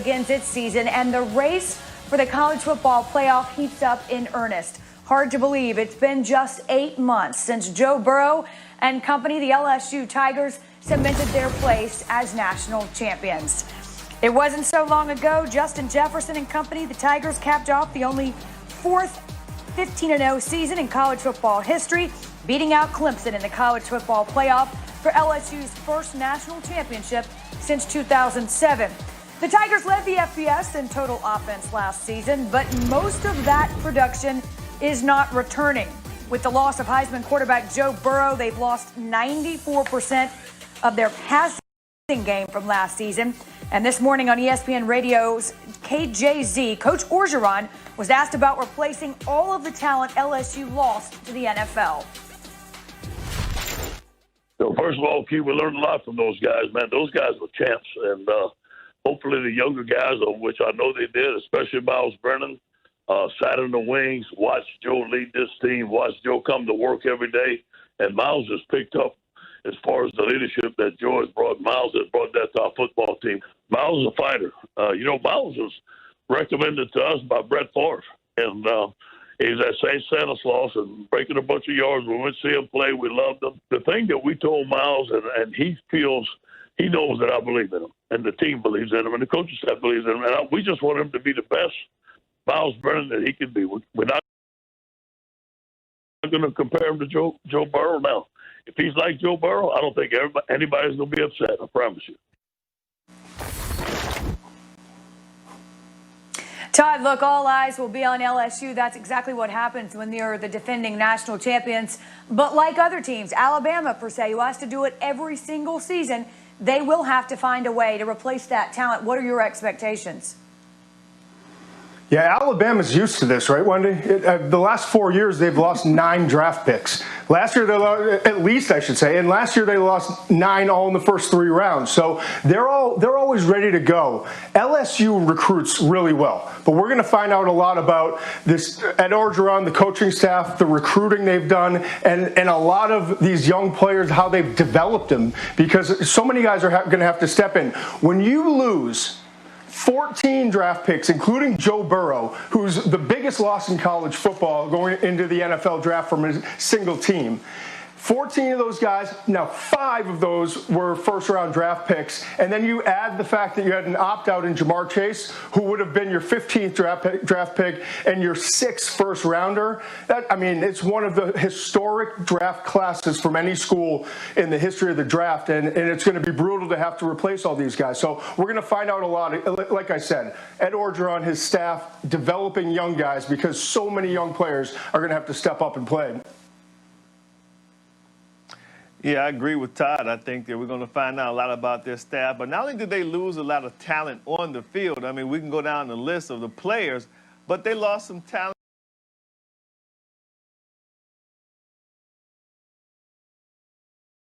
begins its season, and the race for the college football playoff heats up in earnest. Hard to believe it's been just 8 months since Joe Burrow and company, the LSU Tigers, cemented their place as national champions. It wasn't so long ago, Justin Jefferson and company, the Tigers, capped off the only fourth 15-0 season in college football history, beating out Clemson in the college football playoff for LSU's first national championship since 2007. The Tigers led the FBS in total offense last season, but most of that production is not returning. With the loss of Heisman quarterback Joe Burrow, they've lost 94% of their passing game from last season. And this morning on ESPN Radio's KJZ, Coach Orgeron was asked about replacing all of the talent LSU lost to the NFL. So first of all, Q, we learned a lot from those guys, man. Those guys were champs, and hopefully the younger guys, of which I know they did, especially Miles Brennan, sat in the wings, watched Joe lead this team, watched Joe come to work every day, and Miles has picked up as far as the leadership that Joe has brought. Miles has brought that to our football team. Miles is a fighter. Miles was recommended to us by Brett Favre, and he's at St. Stanislaus and breaking a bunch of yards. We went to see him play. We loved him. The thing that we told Miles, and he knows that I believe in him, and the team believes in him, and the coaching staff believes in him, and we just want him to be the best Miles Brennan that he can be. We're not going to compare him to Joe Burrow now. If he's like Joe Burrow, I don't think anybody's going to be upset, I promise you. Todd, look, all eyes will be on LSU. That's exactly what happens when you're the defending national champions. But like other teams, Alabama, per se, who has to do it every single season, they will have to find a way to replace that talent. What are your expectations? Yeah, Alabama's used to this, right, Wendy? The last 4 years, they've lost 9 draft picks. Last year, they lost, at least I should say, and last year they lost 9 all in the first 3 rounds. So they're always ready to go. LSU recruits really well, but we're going to find out a lot about this Ed Orgeron, the coaching staff, the recruiting they've done, and a lot of these young players, how they've developed them, because so many guys are going to have to step in. When you lose 14 draft picks, including Joe Burrow, who's the biggest loss in college football going into the NFL draft from a single team. 14 of those guys, now 5 of those were first-round draft picks, and then you add the fact that you had an opt-out in Jamar Chase, who would have been your 15th draft pick and your 6th first-rounder. It's one of the historic draft classes from any school in the history of the draft, and it's going to be brutal to have to replace all these guys. So we're going to find out a lot. Like I said, Ed Orgeron, his staff, developing young guys, because so many young players are going to have to step up and play. Yeah, I agree with Todd. I think that we're going to find out a lot about their staff. But not only did they lose a lot of talent on the field, I mean, we can go down the list of the players, but they lost some talent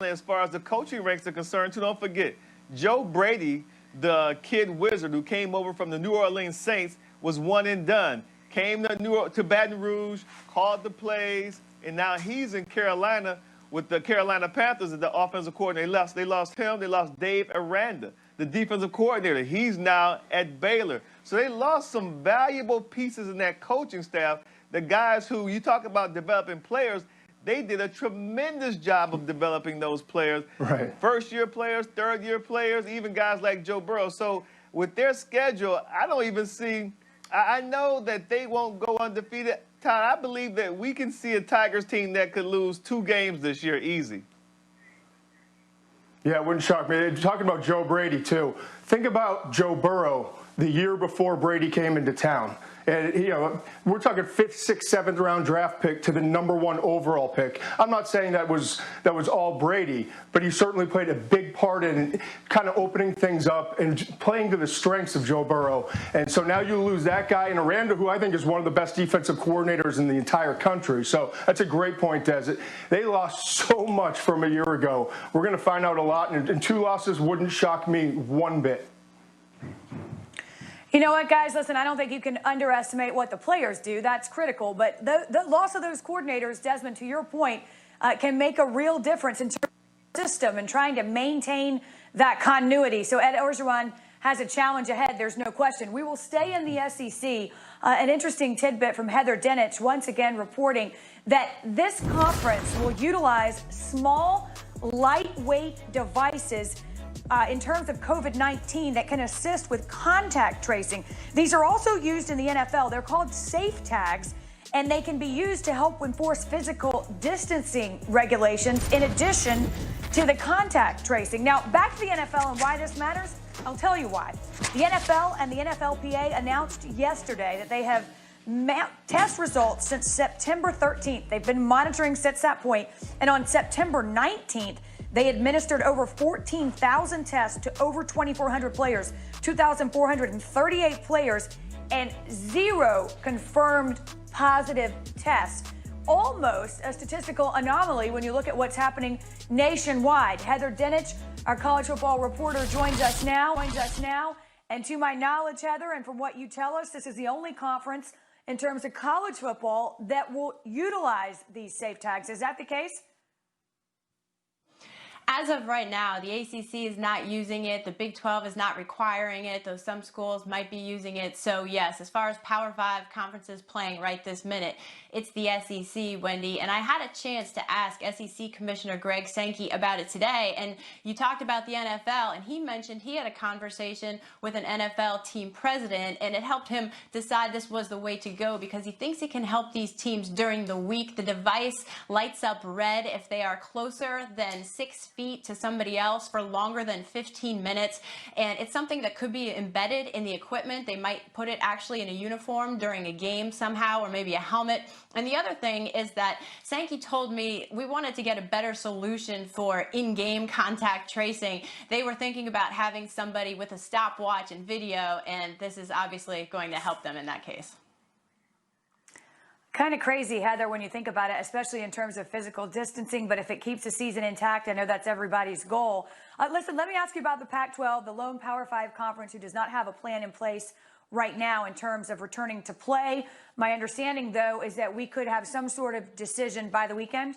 as far as the coaching ranks are concerned, too. Don't forget, Joe Brady, the kid wizard who came over from the New Orleans Saints, was one and done. Came to Baton Rouge, called the plays, and now he's in Carolina with the Carolina Panthers as the offensive coordinator. They lost him. They lost Dave Aranda, the defensive coordinator. He's now at Baylor. So they lost some valuable pieces in that coaching staff. The guys who you talk about developing players, they did a tremendous job of developing those players. Right. First-year players, third-year players, even guys like Joe Burrow. So with their schedule, I don't even see – I know that they won't go undefeated. Todd, I believe that we can see a Tigers team that could lose 2 games this year easy. Yeah, it wouldn't shock me. You're talking about Joe Brady, too. Think about Joe Burrow the year before Brady came into town. And, we're talking 5th, 6th, 7th round draft pick to the #1 overall pick. I'm not saying that was all Brady, but he certainly played a big part in kind of opening things up and playing to the strengths of Joe Burrow. And so now you lose that guy and Aranda, who I think is one of the best defensive coordinators in the entire country. So that's a great point, Des. They lost so much from a year ago. We're going to find out a lot, and 2 losses wouldn't shock me one bit. You know what, guys? Listen, I don't think you can underestimate what the players do. That's critical. But the loss of those coordinators, Desmond, to your point, can make a real difference in terms of the system and trying to maintain that continuity. So Ed Orgeron has a challenge ahead, there's no question. We will stay in the SEC. An interesting tidbit from Heather Dinich, once again reporting that this conference will utilize small, lightweight devices in terms of COVID-19 that can assist with contact tracing. These are also used in the NFL. They're called safe tags, and they can be used to help enforce physical distancing regulations in addition to the contact tracing. Now, back to the NFL and why this matters, I'll tell you why. The NFL and the NFLPA announced yesterday that they have test results since September 13th. They've been monitoring since that point, and on September 19th, they administered over 14,000 tests to over 2,400 players, 2,438 players, and 0 confirmed positive tests. Almost a statistical anomaly when you look at what's happening nationwide. Heather Dinich, our college football reporter, joins us now. And to my knowledge, Heather, and from what you tell us, this is the only conference in terms of college football that will utilize these safe tags. Is that the case? As of right now, the ACC is not using it. The Big 12 is not requiring it, though some schools might be using it. So, yes, as far as Power 5 conferences playing right this minute, it's the SEC, Wendy. And I had a chance to ask SEC Commissioner Greg Sankey about it today. And you talked about the NFL, and he mentioned he had a conversation with an NFL team president, and it helped him decide this was the way to go because he thinks it can help these teams during the week. The device lights up red if they are closer than 6 feet to somebody else for longer than 15 minutes. And it's something that could be embedded in the equipment. They might put it actually in a uniform during a game somehow, or maybe a helmet. And the other thing is that Sankey told me we wanted to get a better solution for in-game contact tracing. They were thinking about having somebody with a stopwatch and video, and this is obviously going to help them in that case. Kind of crazy, Heather, when you think about it, especially in terms of physical distancing. But if it keeps the season intact, I know that's everybody's goal. Listen, let me ask you about the Pac-12, the lone Power 5 conference who does not have a plan in place right now in terms of returning to play. My understanding, though, is that we could have some sort of decision by the weekend.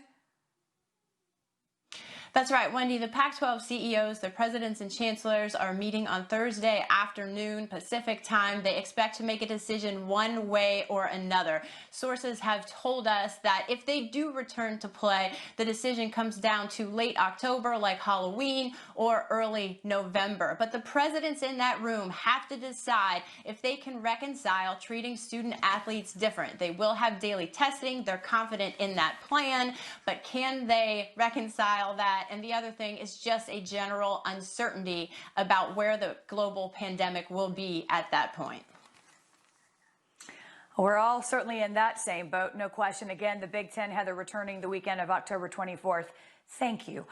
That's right, Wendy. The Pac-12 CEOs, the presidents and chancellors, are meeting on Thursday afternoon Pacific time. They expect to make a decision one way or another. Sources have told us that if they do return to play, the decision comes down to late October, like Halloween, or early November. But the presidents in that room have to decide if they can reconcile treating student athletes different. They will have daily testing. They're confident in that plan, but can they reconcile that? And the other thing is just a general uncertainty about where the global pandemic will be at that point. We're all certainly in that same boat, no question. Again, the Big Ten, Heather, returning the weekend of October 24th. Thank you.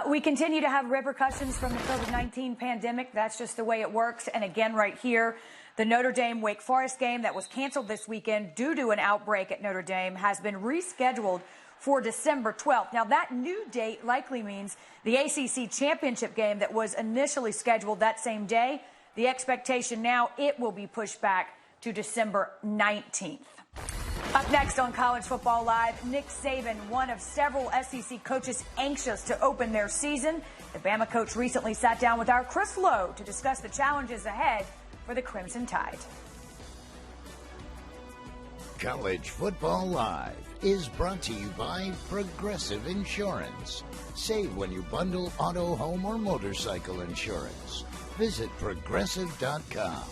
We continue to have repercussions from the COVID-19 pandemic. That's just the way it works. And again, right here, the Notre Dame-Wake Forest game that was canceled this weekend due to an outbreak at Notre Dame has been rescheduled for December 12th. Now, that new date likely means the ACC championship game that was initially scheduled that same day, the expectation now it will be pushed back to December 19th. Up next on College Football Live, Nick Saban, one of several SEC coaches anxious to open their season. The Bama coach recently sat down with our Chris Lowe to discuss the challenges ahead for the Crimson Tide. College Football Live is brought to you by Progressive Insurance. Save when you bundle auto, home, or motorcycle insurance. Visit Progressive.com.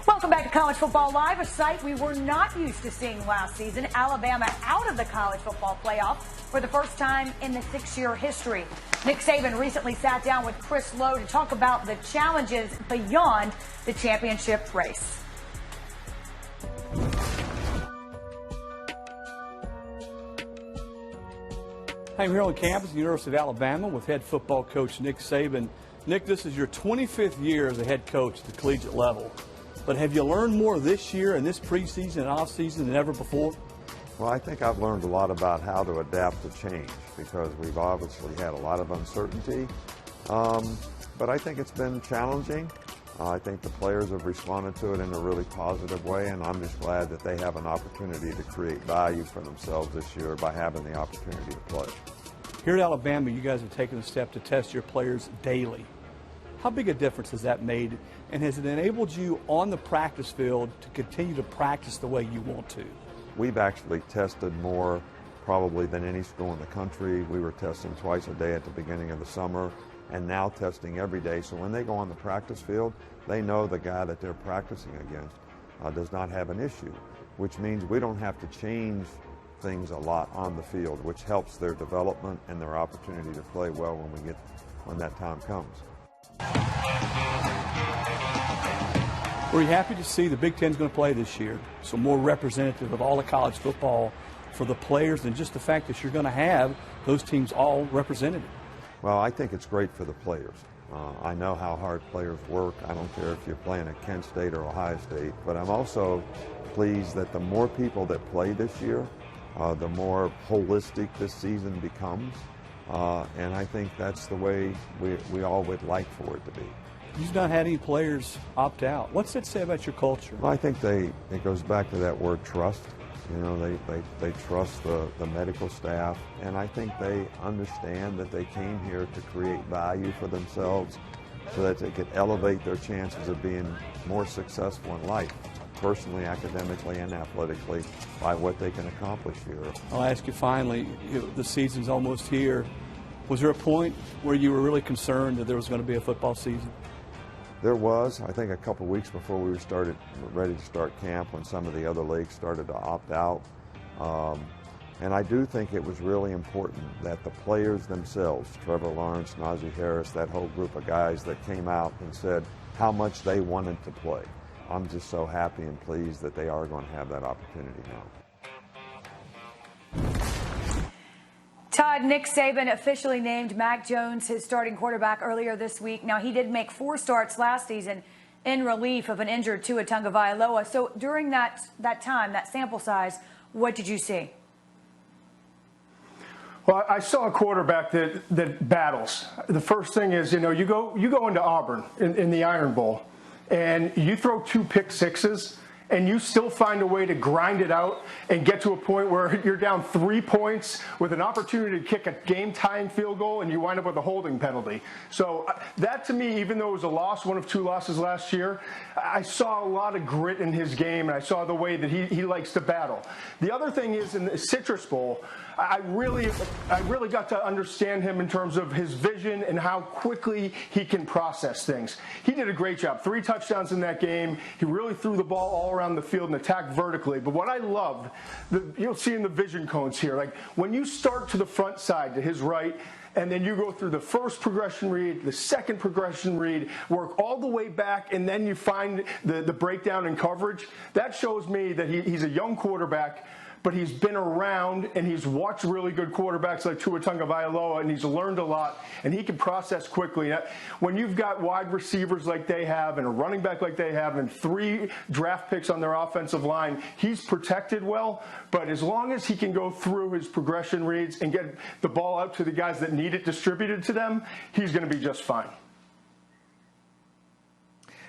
Welcome back to College Football Live, a sight we were not used to seeing last season. Alabama out of the college football playoff for the first time in the 6-year history. Nick Saban recently sat down with Chris Lowe to talk about the challenges beyond the championship race. I'm here on campus at the University of Alabama with head football coach Nick Saban. Nick, this is your 25th year as a head coach at the collegiate level. But have you learned more this year in this preseason and offseason than ever before? Well, I think I've learned a lot about how to adapt to change because we've obviously had a lot of uncertainty. But I think it's been challenging. I think the players have responded to it in a really positive way, and I'm just glad that they have an opportunity to create value for themselves this year by having the opportunity to play. Here at Alabama, you guys have taken a step to test your players daily. How big a difference has that made, and has it enabled you on the practice field to continue to practice the way you want to? We've actually tested more probably than any school in the country. We were testing twice a day at the beginning of the summer, and now testing every day. So when they go on the practice field, they know the guy that they're practicing against does not have an issue, which means we don't have to change things a lot on the field, which helps their development and their opportunity to play well when that time comes. Were you happy to see the Big Ten's going to play this year? So more representative of all of college football for the players than just the fact that you're going to have those teams all represented. Well, I think it's great for the players. I know how hard players work. I don't care if you're playing at Kent State or Ohio State, but I'm also pleased that the more people that play this year, the more holistic this season becomes. And I think that's the way we all would like for it to be. You've not had any players opt out. What's that say about your culture? Well, I think it goes back to that word trust. You know, they trust the medical staff, and I think they understand that they came here to create value for themselves so that they could elevate their chances of being more successful in life, personally, academically, and athletically, by what they can accomplish here. I'll ask you finally, the season's almost here. Was there a point where you were really concerned that there was going to be a football season? There was, I think, a couple weeks before we were ready to start camp when some of the other leagues started to opt out. And I do think it was really important that the players themselves, Trevor Lawrence, Najee Harris, that whole group of guys that came out and said how much they wanted to play. I'm just so happy and pleased that they are going to have that opportunity now. Todd, Nick Saban officially named Mac Jones his starting quarterback earlier this week. Now, he did make 4 starts last season in relief of an injured Tua Tagovailoa. So during that time, that sample size, what did you see? Well, I saw a quarterback that battles. The first thing is, you go into Auburn in the Iron Bowl, and you throw 2 pick sixes, and you still find a way to grind it out and get to a point where you're down 3 points with an opportunity to kick a game-tying field goal, and you wind up with a holding penalty. So that, to me, even though it was a loss, one of 2 losses last year, I saw a lot of grit in his game, and I saw the way that he likes to battle. The other thing is, in the Citrus Bowl, I really got to understand him in terms of his vision and how quickly he can process things. He did a great job. 3 touchdowns in that game. He really threw the ball all around the field and attacked vertically. But what I loved, you'll see in the vision cones here, like when you start to the front side, to his right, and then you go through the first progression read, the second progression read, work all the way back, and then you find the breakdown in coverage, that shows me that he's a young quarterback, but he's been around and he's watched really good quarterbacks like Tua Tagovailoa, and he's learned a lot, and he can process quickly. When you've got wide receivers like they have and a running back like they have and 3 draft picks on their offensive line, he's protected well, but as long as he can go through his progression reads and get the ball out to the guys that need it distributed to them, he's going to be just fine.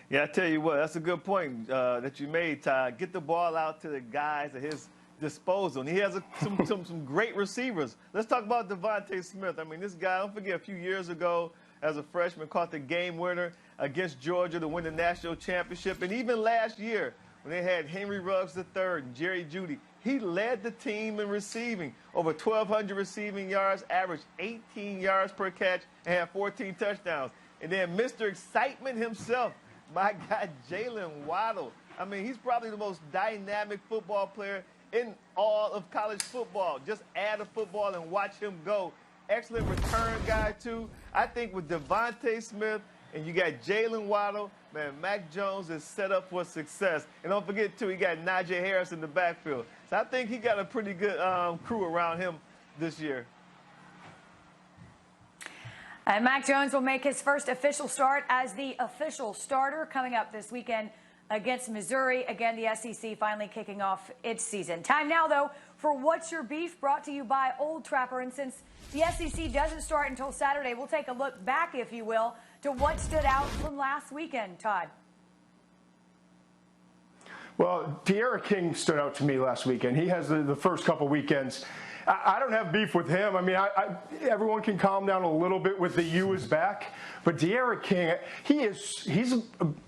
Yeah, I tell you what, that's a good point that you made, Todd. Get the ball out to the guys at his disposal. And he has some great receivers. Let's talk about Devontae Smith. I mean, this guy, don't forget, a few years ago, as a freshman, caught the game winner against Georgia to win the national championship. And even last year, when they had Henry Ruggs III and Jerry Jeudy, he led the team in receiving. Over 1,200 receiving yards, averaged 18 yards per catch, and had 14 touchdowns. And then Mr. Excitement himself, my guy Jalen Waddle. I mean, he's probably the most dynamic football player in all of college football. Just add a football and watch him go. Excellent return guy, too. I think with Devontae Smith and you got Jalen Waddle, man, Mac Jones is set up for success. And don't forget, too, he got Najee Harris in the backfield. So I think he got a pretty good crew around him this year. And Mac Jones will make his first official start as the official starter coming up this weekend against Missouri. Again, the SEC finally kicking off its season. Time now, though, for What's Your Beef, brought to you by Old Trapper. And since the SEC doesn't start until Saturday, we'll take a look back, if you will, to what stood out from last weekend. Todd. Well, De'Ara King stood out to me last weekend. He has the first couple weekends. I don't have beef with him. I mean, everyone can calm down a little bit with the U is back. But De'Ara King, he's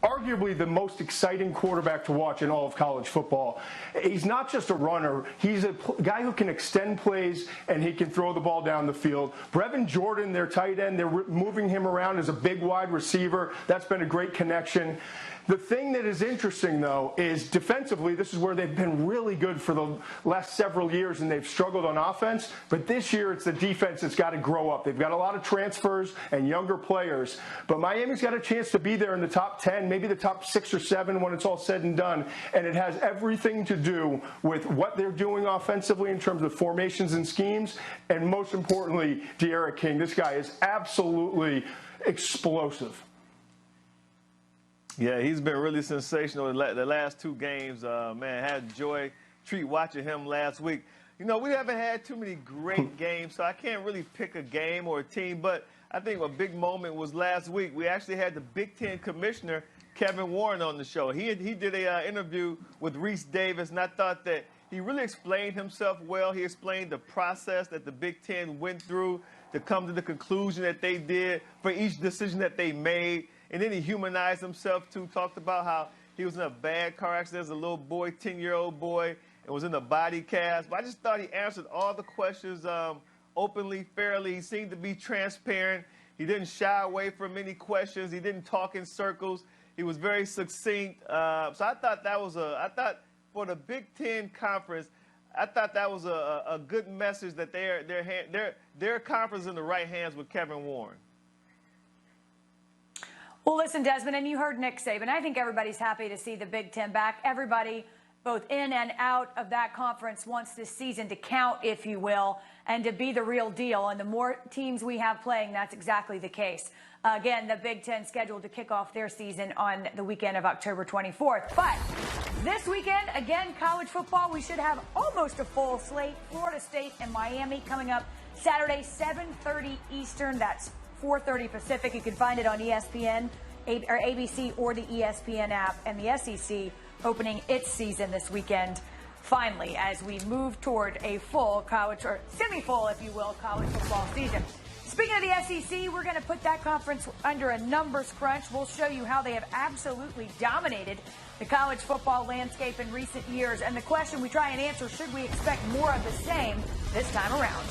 arguably the most exciting quarterback to watch in all of college football. He's not just a runner. He's a guy who can extend plays, and he can throw the ball down the field. Brevin Jordan, their tight end, they're moving him around as a big wide receiver. That's been a great connection. The thing that is interesting, though, is defensively, this is where they've been really good for the last several years, and they've struggled on offense. But this year, it's the defense that's got to grow up. They've got a lot of transfers and younger players. But Miami's got a chance to be there in the top 10, maybe the top 6 or 7 when it's all said and done. And it has everything to do with what they're doing offensively in terms of formations and schemes. And most importantly, De'Ara King. This guy is absolutely explosive. Yeah, he's been really sensational the last 2 games. Man, had joy treat watching him last week. You know, we haven't had too many great games, so I can't really pick a game or a team. But I think a big moment was last week. We actually had the Big Ten commissioner, Kevin Warren, on the show. He did a interview with Reese Davis, and I thought that he really explained himself well. He explained the process that the Big Ten went through to come to the conclusion that they did for each decision that they made. And then he humanized himself, too, talked about how he was in a bad car accident as a little boy, 10-year-old boy, and was in a body cast. But I just thought he answered all the questions openly, fairly. He seemed to be transparent. He didn't shy away from any questions. He didn't talk in circles. He was very succinct. So I thought that was for the Big Ten Conference, I thought that was a good message that their conference is in the right hands with Kevin Warren. Well, listen, Desmond, and you heard Nick Saban. I think everybody's happy to see the Big Ten back. Everybody, both in and out of that conference, wants this season to count, if you will, and to be the real deal. And the more teams we have playing, that's exactly the case. Again, the Big Ten scheduled to kick off their season on the weekend of October 24th. But this weekend, again, college football, we should have almost a full slate. Florida State and Miami coming up Saturday, 7:30 Eastern. That's 4:30 Pacific. You can find it on ESPN or ABC or the ESPN app. And the SEC opening its season this weekend, finally, as we move toward a full college, or semi-full, if you will, college football season. Speaking of the SEC, we're going to put that conference under a numbers crunch. We'll show you how they have absolutely dominated the college football landscape in recent years. And the question we try and answer, should we expect more of the same this time around?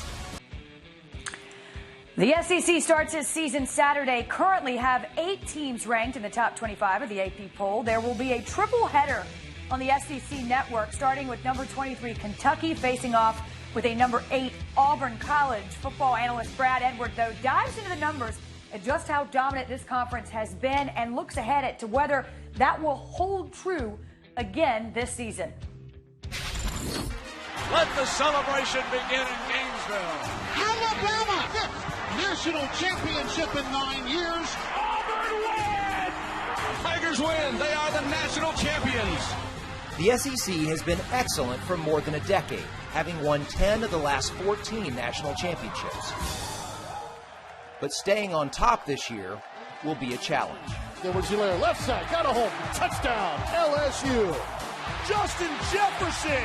The SEC starts its season Saturday. Currently have 8 teams ranked in the top 25 of the AP poll. There will be a triple header on the SEC network, starting with number 23 Kentucky facing off with a number 8 Auburn. College football analyst Brad Edward, though, dives into the numbers and just how dominant this conference has been and looks ahead at to whether that will hold true again this season. Let the celebration begin in Gainesville. Alabama, 5th national championship in 9 years. Auburn wins! Tigers win. They are the national champions. The SEC has been excellent for more than a decade, having won 10 of the last 14 national championships. But staying on top this year will be a challenge. Edwards-Helaire, left side, got a hold, touchdown, LSU. Justin Jefferson,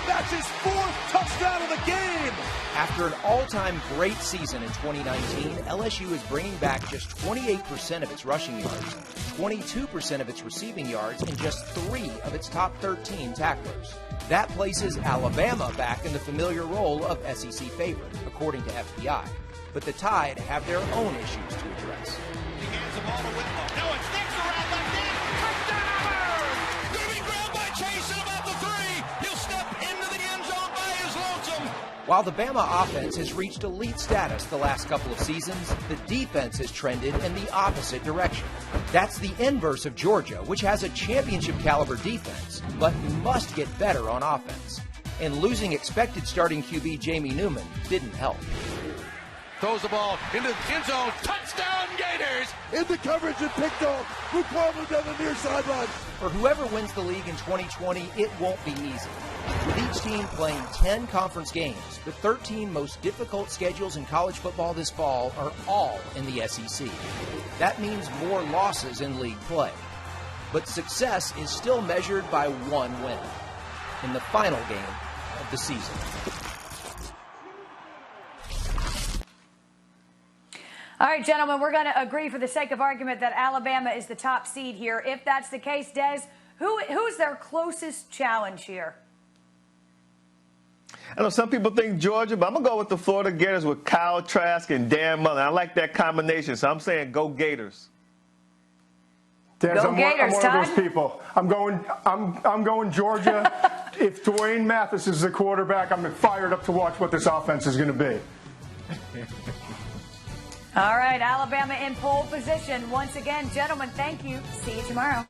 that's his 4th touchdown of the game. After an all-time great season in 2019, LSU is bringing back just 28% of its rushing yards, 22% of its receiving yards, and just 3 of its top 13 tacklers. That places Alabama back in the familiar role of SEC favorite, according to FPI. But the Tide have their own issues to address. He hands the ball to Whitlow. No, it's next around left end. Touchdown Auburn! Going to be grabbed by Chase at about the 3. He'll step into the end zone by his lonesome. While the Bama offense has reached elite status the last couple of seasons, the defense has trended in the opposite direction. That's the inverse of Georgia, which has a championship-caliber defense, but must get better on offense. And losing expected starting QB Jamie Newman didn't help. throws the ball into the end zone. Touchdown, Gators! Into coverage and picked off. McClellan down the near sideline. For whoever wins the league in 2020, it won't be easy. With each team playing 10 conference games, the 13 most difficult schedules in college football this fall are all in the SEC. That means more losses in league play. But success is still measured by one win in the final game of the season. All right, gentlemen, we're going to agree for the sake of argument that Alabama is the top seed here. If that's the case, Des, who's their closest challenge here? I know some people think Georgia, but I'm going to go with the Florida Gators with Kyle Trask and Dan Mullen. I like that combination, so I'm saying go Gators. Des, Go I'm Gators, one Todd. of those people. I'm going Georgia. If Dwayne Mathis is the quarterback, I'm fired up to watch what this offense is going to be. All right, Alabama in pole position. Once again, gentlemen, thank you. See you tomorrow.